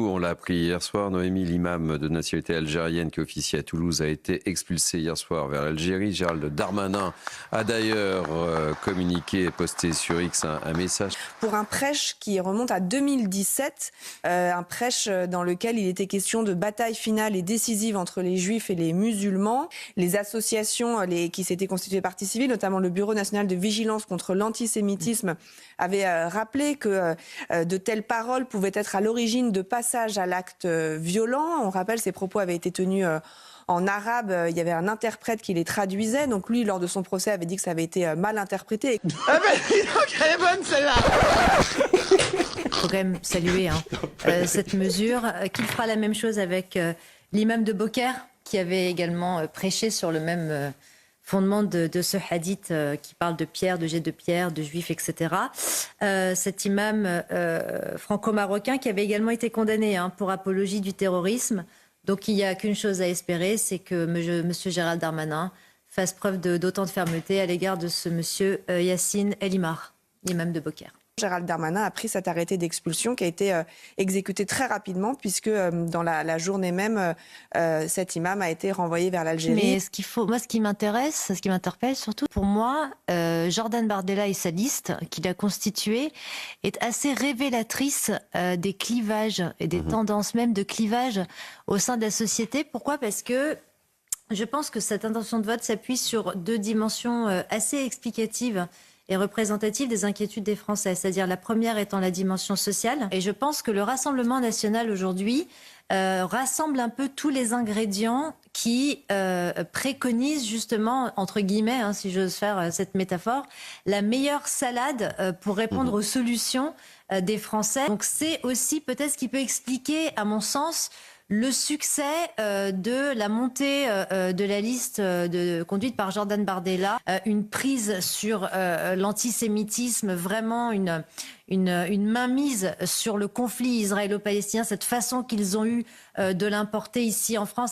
On l'a appris hier soir, Noémie, l'imam de nationalité algérienne qui officie à Toulouse, a été expulsé hier soir vers l'Algérie. Gérald Darmanin a d'ailleurs communiqué et posté sur X un message. Pour un prêche qui remonte à 2017, un prêche dans lequel il était question de bataille finale et décisive entre les juifs et les musulmans. Les associations qui s'étaient constituées partie civile, notamment le Bureau national de vigilance contre l'antisémitisme, avaient rappelé que de telles paroles pouvaient être à l'origine de passages à l'acte violent. On rappelle, ces propos avaient été tenus en arabe. Il y avait un interprète qui les traduisait. Donc lui, lors de son procès, avait dit que ça avait été mal interprété. Ah ben, dis donc, elle est bonne celle-là. Il faut quand même saluer cette mesure. Qu'il fera la même chose avec l'imam de Beaucaire, qui avait également prêché sur le même fondement de ce hadith qui parle de pierre, de jet de pierre, de juifs, etc. Cet imam franco-marocain qui avait également été condamné pour apologie du terrorisme. Donc il n'y a qu'une chose à espérer, c'est que M. Gérald Darmanin fasse preuve d'autant de fermeté à l'égard de ce monsieur Yassine Elimar, l'imam de Beaucaire. Gérald Darmanin a pris cet arrêté d'expulsion qui a été exécuté très rapidement puisque dans la journée même, cet imam a été renvoyé vers l'Algérie. Mais ce qui m'intéresse, ce qui m'interpelle surtout, pour moi, Jordan Bardella et sa liste qu'il a constituée est assez révélatrice des clivages et des tendances même de clivage au sein de la société. Pourquoi ? Parce que je pense que cette intention de vote s'appuie sur deux dimensions assez explicatives et représentative des inquiétudes des Français, c'est-à-dire la première étant la dimension sociale. Et je pense que le Rassemblement national aujourd'hui rassemble un peu tous les ingrédients qui préconisent justement, entre guillemets, si j'ose faire cette métaphore, la meilleure salade pour répondre aux solutions des Français. Donc c'est aussi peut-être ce qui peut expliquer, à mon sens, le succès de la montée de la liste conduite par Jordan Bardella, une prise sur l'antisémitisme, vraiment une mainmise sur le conflit israélo-palestinien, cette façon qu'ils ont eu de l'importer ici en France.